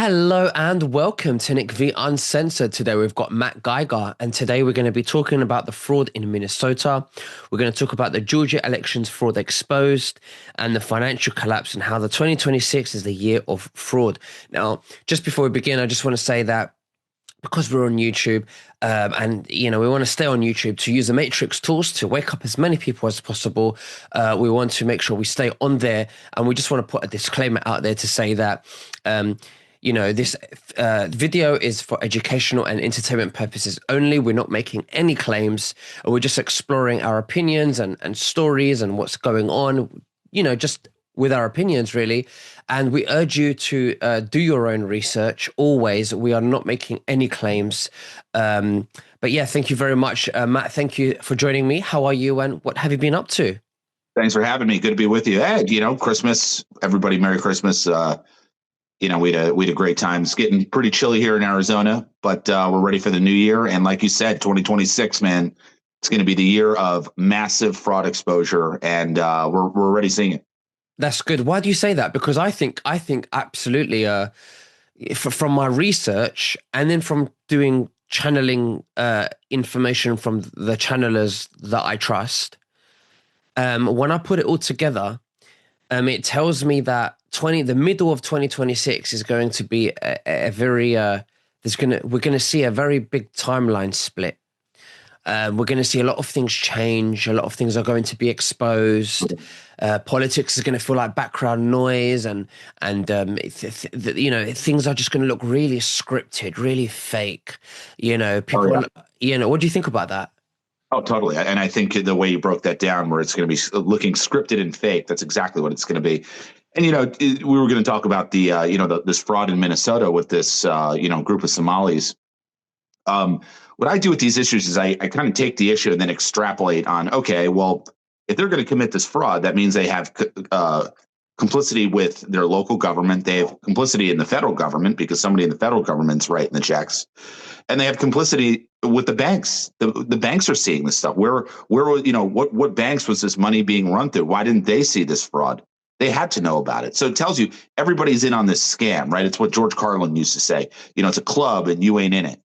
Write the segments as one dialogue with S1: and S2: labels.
S1: Hello and welcome to Nick V Uncensored. Today we've got Matt Geiger, and today we're going to be talking about the fraud in Minnesota. We're going to talk about the Georgia elections fraud exposed and the financial collapse and how the 2026 is the year of fraud. Now, just before we begin, I just want to say that because we're on YouTube, and we want to stay on YouTube to use the Matrix tools to wake up as many people as possible. We want to make sure we stay on there, and we just want to put a disclaimer out there to say that this video is for educational and entertainment purposes only. We're not making any claims. We're just exploring our opinions and stories and what's going on, just with our opinions, really. And we urge you to do your own research always. We are not making any claims. But yeah, thank you very much, Matt. Thank you for joining me. How are you and what have you been up to?
S2: Thanks for having me. Good to be with you. Ed, Christmas, everybody, Merry Christmas. We had a great time. It's getting pretty chilly here in Arizona, but we're ready for the new year. And like you said, 2026, man, it's going to be the year of massive fraud exposure, and we're already seeing it.
S1: That's good. Why do you say that? Because I think absolutely, from my research and then from doing channeling information from the channelers that I trust, when I put it all together, it tells me that the middle of 2026 is going to be a very we're going to see a very big timeline split. We're going to see a lot of things change. A lot of things are going to be exposed. Politics is going to feel like background noise, and things are just going to look really scripted, really fake. People.
S2: Oh, yeah.
S1: What do you think about that?
S2: Oh, totally. And I think the way you broke that down, where it's going to be looking scripted and fake, that's exactly what it's going to be. And, we were going to talk about this fraud in Minnesota with this, group of Somalis. What I do with these issues is I kind of take the issue and then extrapolate on, okay, well, if they're going to commit this fraud, that means they have complicity with their local government. They have complicity in the federal government because somebody in the federal government's writing the checks. And they have complicity with the banks. The banks are seeing this stuff. What banks was this money being run through? Why didn't they see this fraud? They had to know about it. So it tells you everybody's in on this scam, right? It's what George Carlin used to say. It's a club and you ain't in it.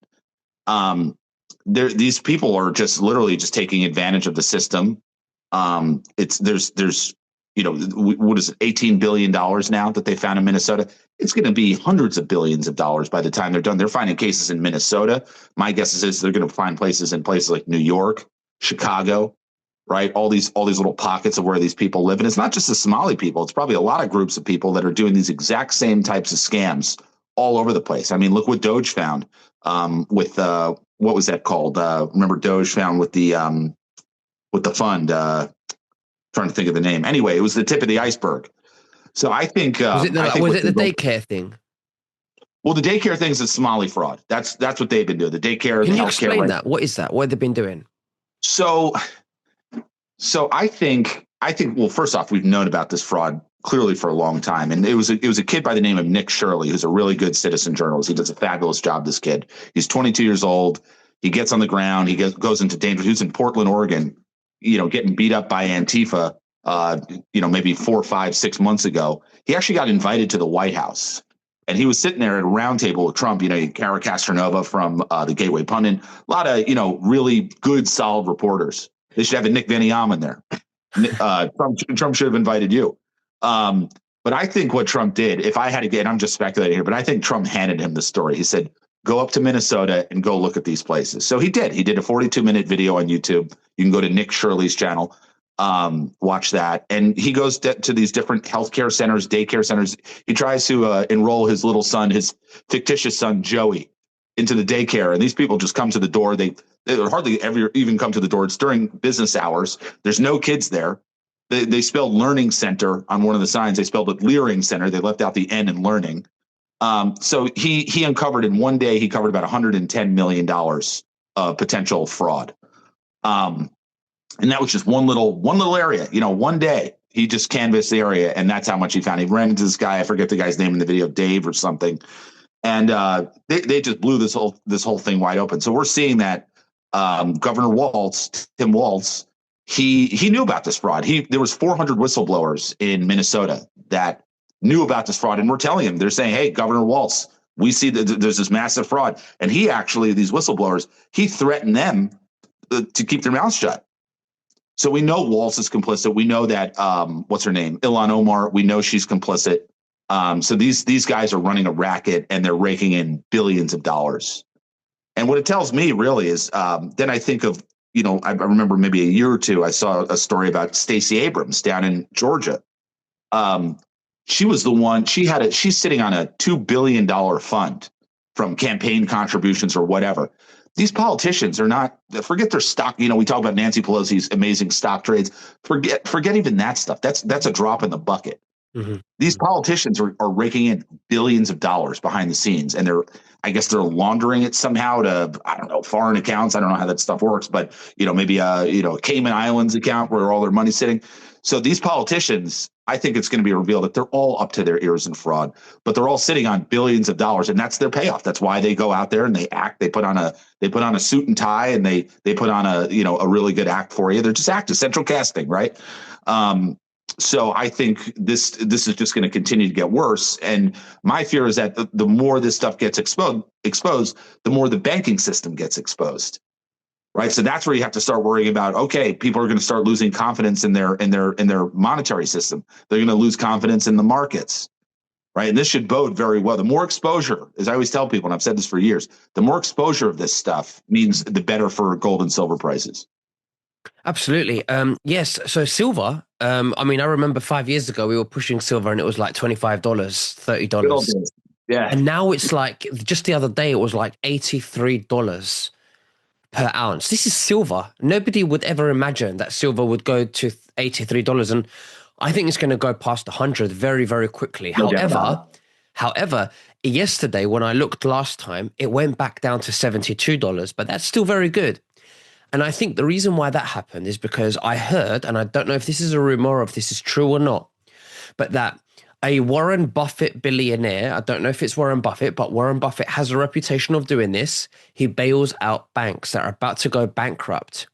S2: These people are just literally just taking advantage of the system. There's what is it, $18 billion now that they found in Minnesota? It's going to be hundreds of billions of dollars by the time they're done. They're finding cases in Minnesota. My guess is they're going to find places in places like New York, Chicago, right? All these little pockets of where these people live. And it's not just the Somali people. It's probably a lot of groups of people that are doing these exact same types of scams all over the place. I mean, look what Doge found with what was that called? Remember Doge found with the fund, trying to think of the name. Anyway, it was the tip of the iceberg. So I think
S1: was it the daycare thing?
S2: Well, the daycare thing is a Somali fraud. That's what they've been doing. The daycare.
S1: Can you explain that? What is that? What have they been doing?
S2: So I think. Well, first off, we've known about this fraud clearly for a long time, and it was a kid by the name of Nick Shirley, who's a really good citizen journalist. He does a fabulous job. This kid. He's 22 years old. He gets on the ground. He goes into danger. He's in Portland, Oregon. Getting beat up by Antifa, maybe 4, 5, 6 months ago. He actually got invited to the White House, and he was sitting there at a round table with Trump, Cara Castronova from the Gateway Pundit, a lot of, really good, solid reporters. They should have a Nick Veniamin there. Trump should have invited you. But I think what Trump did, if I had to get, I'm just speculating here, but I think Trump handed him the story. He said, go up to Minnesota and go look at these places. So he did. He did a 42-minute video on YouTube. You can go to Nick Shirley's channel, watch that. And he goes to these different healthcare centers, daycare centers. He tries to enroll his little son, his fictitious son, Joey, into the daycare. And these people just come to the door. They hardly ever even come to the door. It's during business hours. There's no kids there. They spelled Learning Center on one of the signs. They spelled it Leering Center. They left out the N in learning. So he uncovered in one day, he covered about $110 million potential fraud. And that was just one little area, one day he just canvassed the area, and that's how much he found. He ran into this guy. I forget the guy's name in the video, Dave or something. And they just blew this whole thing wide open. So we're seeing that Governor Tim Walz, he knew about this fraud. There was 400 whistleblowers in Minnesota that knew about this fraud, and we're telling him, they're saying, hey, Governor Walz, We see that there's this massive fraud. And he actually, these whistleblowers, he threatened them to keep their mouths shut. So we know Walz is complicit. We know that, what's her name? Ilhan Omar, we know she's complicit. So these guys are running a racket and they're raking in billions of dollars. And what it tells me really is, then I think of, I remember maybe a year or two, I saw a story about Stacey Abrams down in Georgia. She was the one, she's sitting on a $2 billion fund from campaign contributions or whatever. These politicians are not, forget their stock. We talk about Nancy Pelosi's amazing stock trades. Forget even that stuff. That's a drop in the bucket. Mm-hmm. These politicians are raking in billions of dollars behind the scenes, and I guess they're laundering it somehow to, I don't know, foreign accounts. I don't know how that stuff works, but maybe a Cayman Islands account where all their money's sitting. So these politicians, I think it's going to be revealed that they're all up to their ears in fraud, but they're all sitting on billions of dollars, and that's their payoff. That's why they go out there and they act. They put on a suit and tie, and they put on a really good act for you. They're just actors, central casting, right? So I think this is just going to continue to get worse. And my fear is that the more this stuff gets exposed, the more the banking system gets exposed. Right. So that's where you have to start worrying about, okay, people are going to start losing confidence in their monetary system. They're going to lose confidence in the markets. Right. And this should bode very well. The more exposure, as I always tell people, and I've said this for years, the more exposure of this stuff means the better for gold and silver prices.
S1: Absolutely. Yes. So silver, I remember 5 years ago, we were pushing silver and it was like $25, $30.
S2: Yeah.
S1: And now it's like, just the other day, it was like $83 per ounce. This is silver. Nobody would ever imagine that silver would go to $83. And I think it's going to go past 100 very, very quickly. However, yesterday, when I looked last time, it went back down to $72, but that's still very good. And I think the reason why that happened is because I heard, and I don't know if this is a rumor or if this is true or not, but that a Warren Buffett billionaire, I don't know if it's Warren Buffett, but Warren Buffett has a reputation of doing this. He bails out banks that are about to go bankrupt.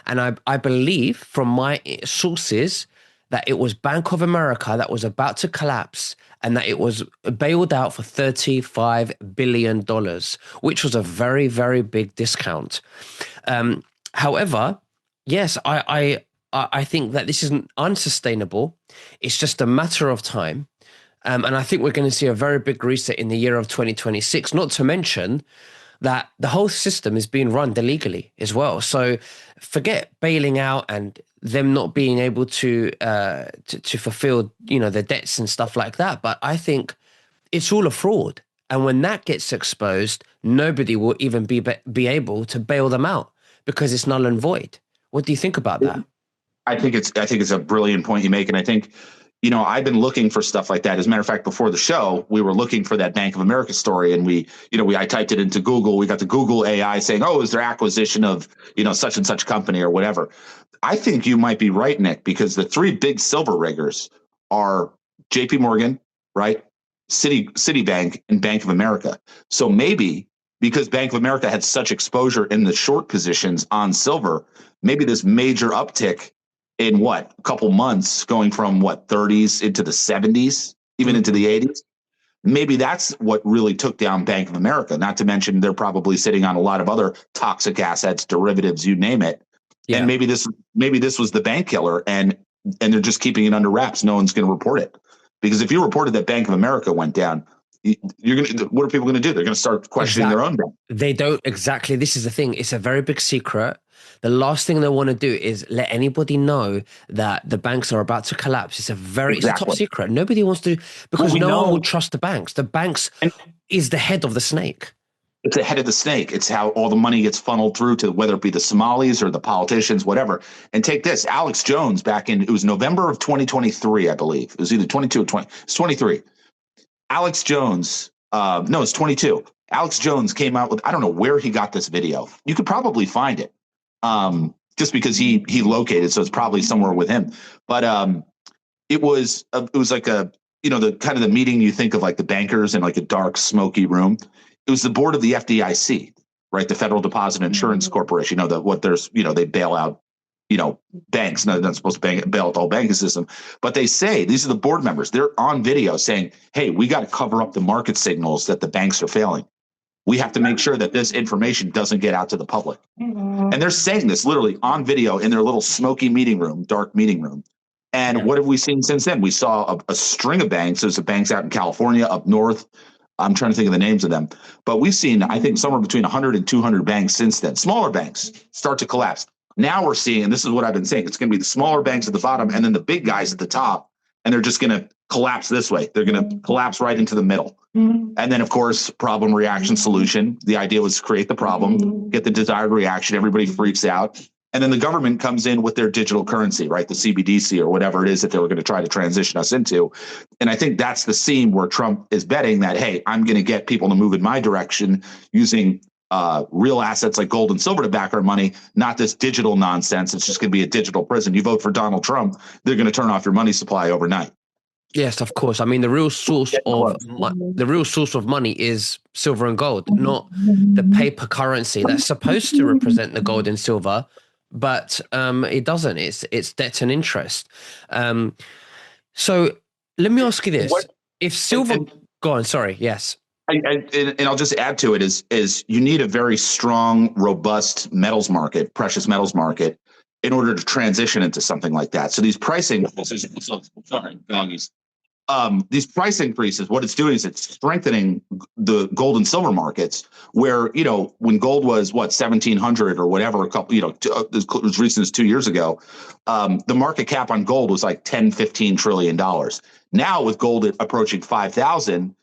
S1: And I believe from my sources that it was Bank of America that was about to collapse and that it was bailed out for $35 billion, which was a very, very big discount. However, yes, I think that this isn't unsustainable. It's just a matter of time. And I think we're going to see a very big reset in the year of 2026, not to mention that the whole system is being run illegally as well. So forget bailing out and them not being able to fulfill, their debts and stuff like that. But I think it's all a fraud. And when that gets exposed, nobody will even be able to bail them out because it's null and void. What do you think about that?
S2: I think it's a brilliant point you make. And I think, I've been looking for stuff like that. As a matter of fact, before the show, we were looking for that Bank of America story, and I typed it into Google. We got the Google AI saying, "Oh, is there acquisition of, such and such company or whatever?" I think you might be right, Nick, because the three big silver riggers are J.P. Morgan, right? Citibank and Bank of America. So maybe because Bank of America had such exposure in the short positions on silver, maybe this major uptick in a couple months going from 30s into the 70s, even into the 80s. Maybe that's what really took down Bank of America. Not to mention they're probably sitting on a lot of other toxic assets, derivatives, you name it. Yeah. And maybe this was the bank killer, and they're just keeping it under wraps. No one's going to report it. Because if you reported that Bank of America went down, what are people going to do? They're going to start questioning their own bank.
S1: They don't exactly. This is the thing. It's a very big secret. The last thing they want to do is let anybody know that the banks are about to collapse. It's it's a top secret. Nobody wants to, because no one will trust the banks. The banks is the head of the snake.
S2: It's the head of the snake. It's how all the money gets funneled through to whether it be the Somalis or the politicians, whatever. And take this, Alex Jones it was November of 2023, I believe. It was either 22 or 20. It's 23. Alex Jones, no, it's 22. Alex Jones came out with, I don't know where he got this video. You could probably find it just because he located, so it's probably somewhere with him. But it was like the kind of the meeting you think of like the bankers in like a dark, smoky room. It was the board of the FDIC, right? The Federal Deposit Insurance Corporation. They bail out banks. No, they're not supposed to bail out the whole banking system, but they say these are the board members. They're on video saying, "Hey, we got to cover up the market signals that the banks are failing. We have to make sure that this information doesn't get out to the public." And they're saying this literally on video in their little smoky meeting room, dark meeting room. And what have we seen since then? We saw a string of banks. There's banks out in California, up north. I'm trying to think of the names of them. But we've seen, I think, somewhere between 100 and 200 banks since then. Smaller banks start to collapse. Now we're seeing, and this is what I've been saying, it's going to be the smaller banks at the bottom and then the big guys at the top. And they're just going to collapse this way. They're going to collapse right into the middle. And then, of course, problem, reaction, solution. The idea was to create the problem, get the desired reaction. Everybody freaks out. And then the government comes in with their digital currency, right? The CBDC or whatever it is that they were going to try to transition us into. And I think that's the scene where Trump is betting that, hey, I'm going to get people to move in my direction using real assets like gold and silver to back our money, not this digital nonsense. It's just going to be a digital prison. You vote for Donald Trump, they're going to turn off your money supply overnight.
S1: Yes, of course. I mean, the real source of money is silver and gold, not the paper currency that's supposed to represent the gold and silver, but it doesn't. It's debt and interest. So let me ask you this: if silver, go on. Sorry. Yes.
S2: And I'll just add to it is you need a very strong, robust metals market, precious metals market, in order to transition into something like that. So these pricing, sorry, doggies. These price increases, what it's doing is it's strengthening the gold and silver markets where, when gold was 1,700 or whatever, a couple, as recent as 2 years ago, the market cap on gold was like 10, 15 trillion dollars. Now with gold approaching 5,000,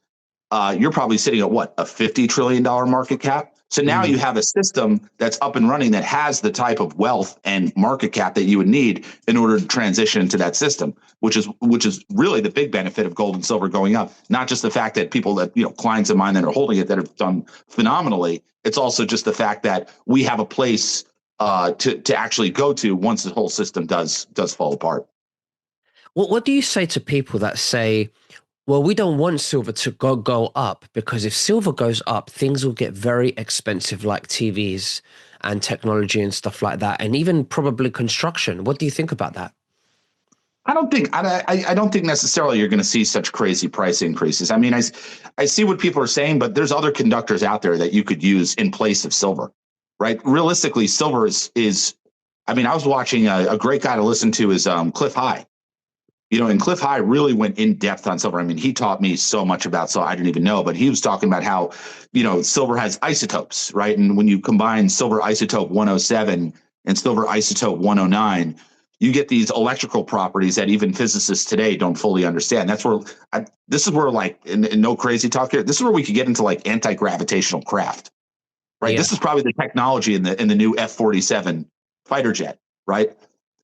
S2: you're probably sitting at a $50 trillion market cap. So now you have a system that's up and running that has the type of wealth and market cap that you would need in order to transition into that system, which is really the big benefit of gold and silver going up. Not just the fact that people that, clients of mine that are holding it that have done phenomenally. It's also just the fact that we have a place to actually go to once the whole system does fall apart.
S1: What do you say to people that say, well, we don't want silver to go up because if silver goes up, things will get very expensive, like TVs and technology and stuff like that, and even probably construction. What do you think about that?
S2: I don't think necessarily you're going to see such crazy price increases. I mean, I see what people are saying, but there's other conductors out there that you could use in place of silver, right? Realistically, silver is I mean, I was watching a great guy to listen to is Cliff High. And Cliff High really went in depth on silver. I mean, he taught me so much about silver I didn't even know, but he was talking about how, silver has isotopes, right? And when you combine silver isotope 107 and silver isotope 109, you get these electrical properties that even physicists today don't fully understand. That's where this is where, like, and no crazy talk here, this is where we could get into like anti-gravitational craft, right? Yeah. This is probably the technology in the new F-47 fighter jet, right?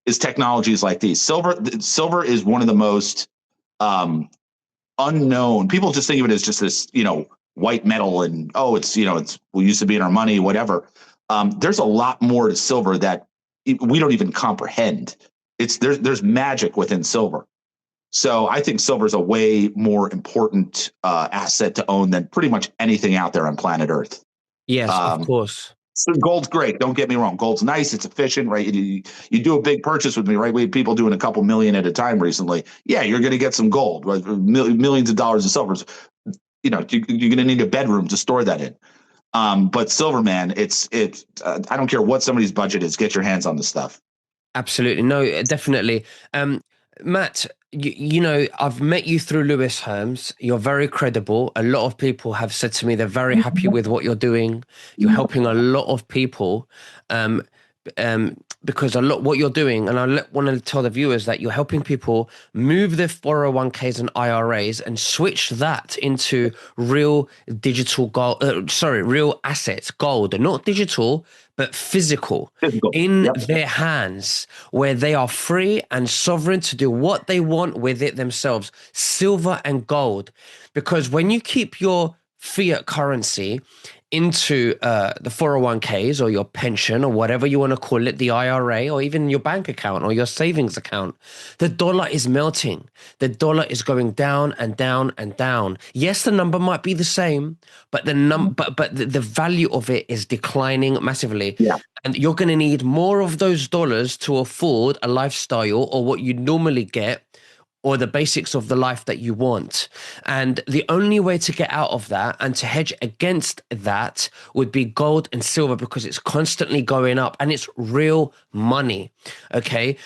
S2: Is technologies like these. Silver is one of the most unknown. People just think of it as just this, white metal and, we used to be in our money, whatever. There's a lot more to silver that we don't even comprehend. There's magic within silver. So I think silver is a way more important asset to own than pretty much anything out there on planet Earth.
S1: Yes, of course.
S2: So gold's great. Don't get me wrong. Gold's nice. It's efficient, right? You do a big purchase with me, right? We had people doing a couple million at a time recently. Yeah, you're going to get some gold, right? Millions of dollars of silver. You're going to need a bedroom to store that in. But silver, man, it's I don't care what somebody's budget is. Get your hands on the stuff.
S1: Absolutely. No, definitely. Matt, I've met you through Lewis Herms. You're very credible. A lot of people have said to me they're very happy with what you're doing. You're helping a lot of people because what you're doing, and I want to tell the viewers that you're helping people move their 401ks and IRAs and switch that into real digital gold, real assets, gold, not digital, but physical in their hands, where they are free and sovereign to do what they want with it themselves, silver and gold. Because when you keep your fiat currency into the 401ks or your pension or whatever you want to call it, the IRA or even your bank account or your savings account, the dollar is melting. The dollar is going down and down and down. Yes, the number might be the same, but the value of it is declining massively.
S2: Yeah.
S1: And you're going to need more of those dollars to afford a lifestyle or what you normally get or the basics of the life that you want. And the only way to get out of that and to hedge against that would be gold and silver because it's constantly going up and it's real money. Okay.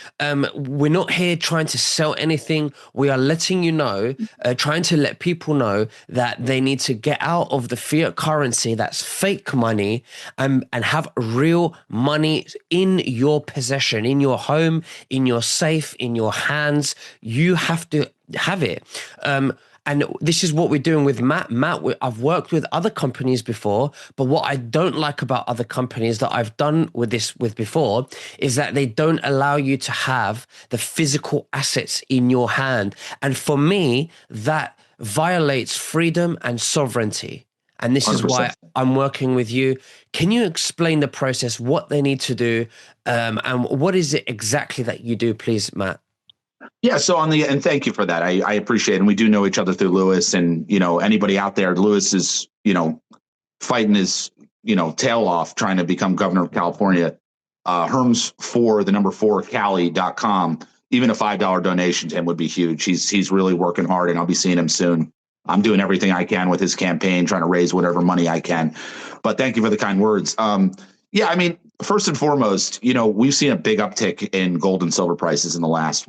S1: We're not here trying to sell anything. We are letting you know, trying to let people know that they need to get out of the fiat currency that's fake money and have real money in your possession, in your home, in your safe, in your hands. You have to have it. And this is what we're doing with Matt. I've worked with other companies before, but what I don't like about other companies that I've done with before is that they don't allow you to have the physical assets in your hand. And for me, that violates freedom and sovereignty. And this is
S2: 100%.
S1: why I'm working with you. Can you explain the process, what they need to do, and what is it exactly that you do, please, Matt?
S2: Yeah. So and thank you for that. I appreciate it. And we do know each other through Lewis, and, anybody out there, Lewis is, fighting his, tail off trying to become governor of California. Herms for the number 4 Cali.com. Even a $5 donation to him would be huge. He's really working hard, and I'll be seeing him soon. I'm doing everything I can with his campaign, trying to raise whatever money I can. But thank you for the kind words. Yeah, I mean, first and foremost, we've seen a big uptick in gold and silver prices in the last,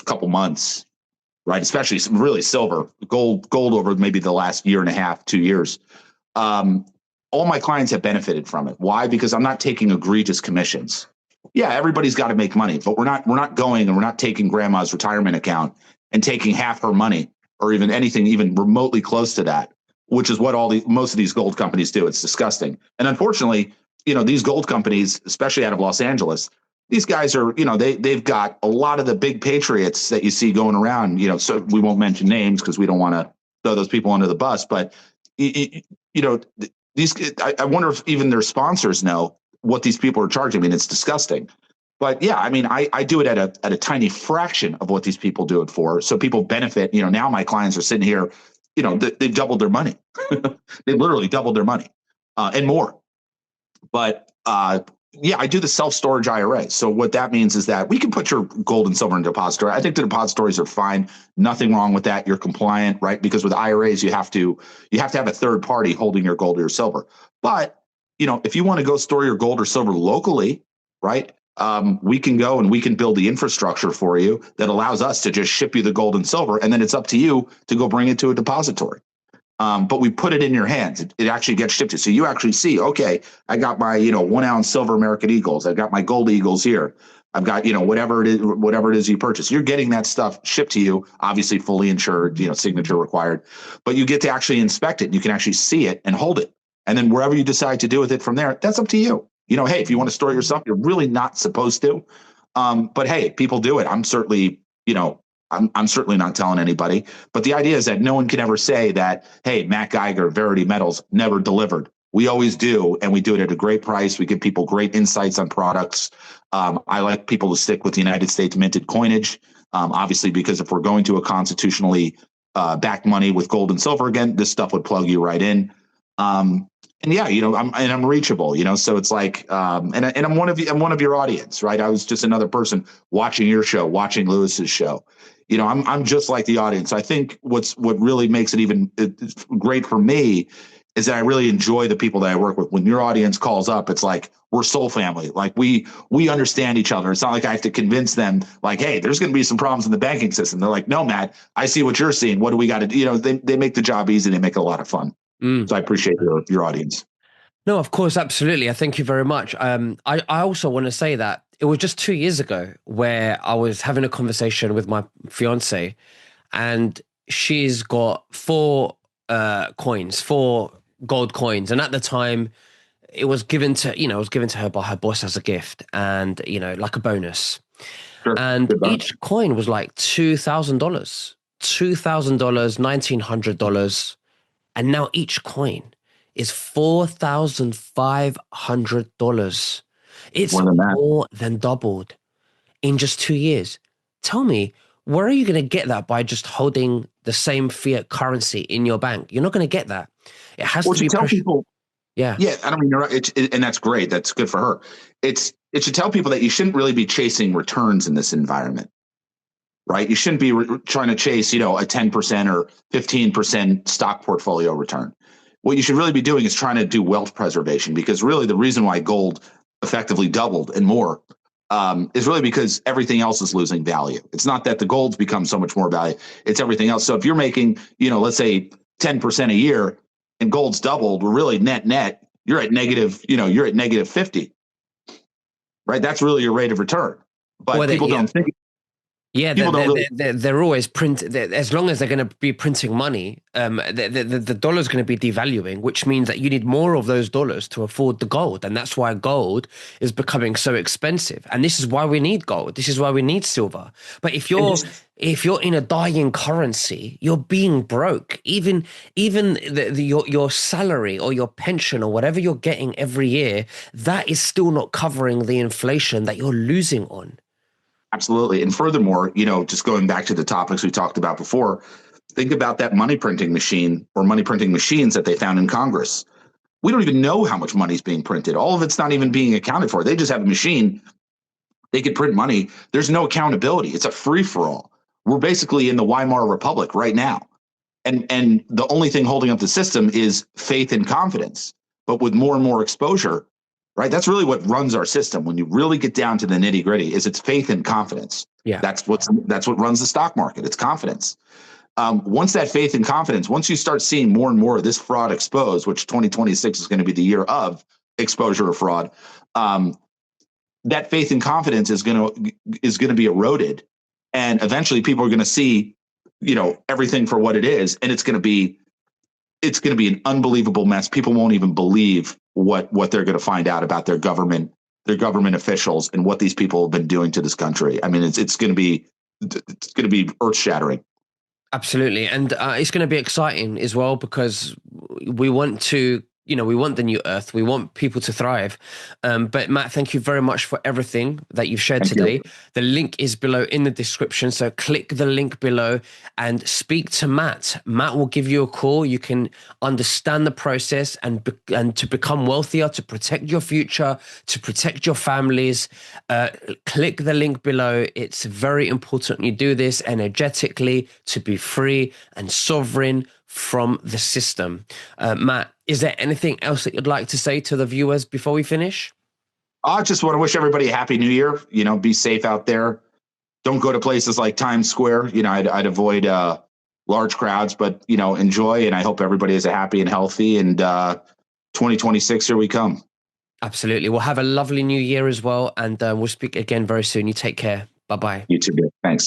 S2: couple months, right? Especially really silver, gold over maybe the last year and a half, 2 years. All my clients have benefited from it. Why? Because I'm not taking egregious commissions. Yeah, everybody's got to make money, but we're not going and we're not taking grandma's retirement account and taking half her money or even anything even remotely close to that, which is what most of these gold companies do. It's disgusting. And unfortunately, these gold companies, especially out of Los Angeles, these guys are, they've got a lot of the big patriots that you see going around, so we won't mention names because we don't want to throw those people under the bus. But, I wonder if even their sponsors know what these people are charging. I mean, it's disgusting. But yeah, I mean, I do it at a tiny fraction of what these people do it for. So people benefit. Now my clients are sitting here, they've doubled their money. They literally doubled their money and more. But yeah, I do the self-storage IRA. So what that means is that we can put your gold and silver in depository. I think the depositories are fine. Nothing wrong with that. You're compliant, right? Because with IRAs, you have to have a third party holding your gold or your silver. But, if you want to go store your gold or silver locally, right? We can go and we can build the infrastructure for you that allows us to just ship you the gold and silver. And then it's up to you to go bring it to a depository. But we put it in your hands. It actually gets shipped to you. So you actually see, okay, I got my, 1 ounce silver American Eagles. I've got my gold Eagles here. I've got, whatever it is you purchase. You're getting that stuff shipped to you, obviously fully insured, signature required, but you get to actually inspect it. You can actually see it and hold it. And then wherever you decide to do with it from there, that's up to you. Hey, if you want to store it yourself, you're really not supposed to. But hey, people do it. I'm certainly, I'm certainly not telling anybody, but the idea is that no one can ever say that, hey, Matt Geiger, Verity Metals never delivered. We always do, and we do it at a great price. We give people great insights on products. I like people to stick with the United States minted coinage, obviously, because if we're going to a constitutionally backed money with gold and silver again, this stuff would plug you right in. And yeah, I'm reachable, so it's like, and I'm one of your audience, right? I was just another person watching your show, watching Lewis's show. I'm just like the audience. I think what really makes it even great for me is that I really enjoy the people that I work with. When your audience calls up, it's like we're soul family. Like we understand each other. It's not like I have to convince them like, hey, there's going to be some problems in the banking system. They're like, no, Matt, I see what you're seeing. What do we got to do? They make the job easy. They make it a lot of fun. So I appreciate your audience.
S1: No, of course, absolutely. I thank you very much. I also want to say that it was just 2 years ago where I was having a conversation with my fiance, and she's got four gold coins, and at the time, it was given to her by her boss as a gift, and like a bonus.
S2: Sure.
S1: And each coin was like $2,000, $1,900, and now each coin is $4,500. It's
S2: More than that.
S1: more than doubled in just 2 years. Tell me, where are you going to get that by just holding the same fiat currency in your bank? You're not going to get that. It has
S2: Or
S1: to
S2: to
S1: be
S2: tell
S1: pressure.
S2: people,
S1: Yeah.
S2: yeah, I don't mean you're right. And that's great. That's good for her. It should tell people that you shouldn't really be chasing returns in this environment, right? You shouldn't be trying to chase, a 10% or 15% stock portfolio return. What you should really be doing is trying to do wealth preservation, because really the reason why gold effectively doubled and more is really because everything else is losing value. It's not that the gold's become so much more value; it's everything else. So if you're making, let's say 10% a year, and gold's doubled, we're really net, you're at negative, you're at negative 50, right? That's really your rate of return.
S1: Well,
S2: But people
S1: yeah.
S2: don't think,
S1: Yeah,
S2: people don't really.
S1: they're always as long as they're going to be printing money, the dollar's going to be devaluing, which means that you need more of those dollars to afford the gold, and that's why gold is becoming so expensive. And this is why we need gold. This is why we need silver. But
S2: And it's
S1: if you're in a dying currency, you're being broke. Even your salary or your pension or whatever you're getting every year, that is still not covering the inflation that you're losing on.
S2: Absolutely. And furthermore, just going back to the topics we talked about before, think about that money printing machine or money printing machines that they found in Congress. We don't even know how much money is being printed. All of it's not even being accounted for. They just have a machine. They could print money. There's no accountability. It's a free for all. We're basically in the Weimar Republic right now. And the only thing holding up the system is faith and confidence. But with more and more exposure, right? That's really what runs our system. When you really get down to the nitty gritty, is it's faith and confidence.
S1: Yeah.
S2: That's what runs the stock market. It's confidence. Once that faith and confidence, once you start seeing more and more of this fraud exposed, which 2026 is going to be the year of exposure of fraud, that faith and confidence is going to be eroded, and eventually people are going to see, everything for what it is, and it's going to be an unbelievable mess. People won't even believe what they're going to find out about their government officials and what these people have been doing to this country. I mean, it's going to be earth shattering.
S1: Absolutely. And it's going to be exciting as well because we want to, we want the new earth. We want people to thrive. But Matt, thank you very much for everything that you've shared
S2: Thank you.
S1: today. The link is below in the description. So click the link below and speak to Matt. Matt will give you a call. You can understand the process and to become wealthier, to protect your future, to protect your families. Click the link below. It's very important you do this energetically to be free and sovereign from the system. Matt, is there anything else that you'd like to say to the viewers before we finish?
S2: I just want to wish everybody a happy new year. Be safe out there. Don't go to places like Times Square. I'd avoid large crowds, but enjoy. And I hope everybody is happy and healthy. And 2026, here we come.
S1: Absolutely. We'll have a lovely new year as well. And we'll speak again very soon. You take care. Bye-bye.
S2: You too. Thanks.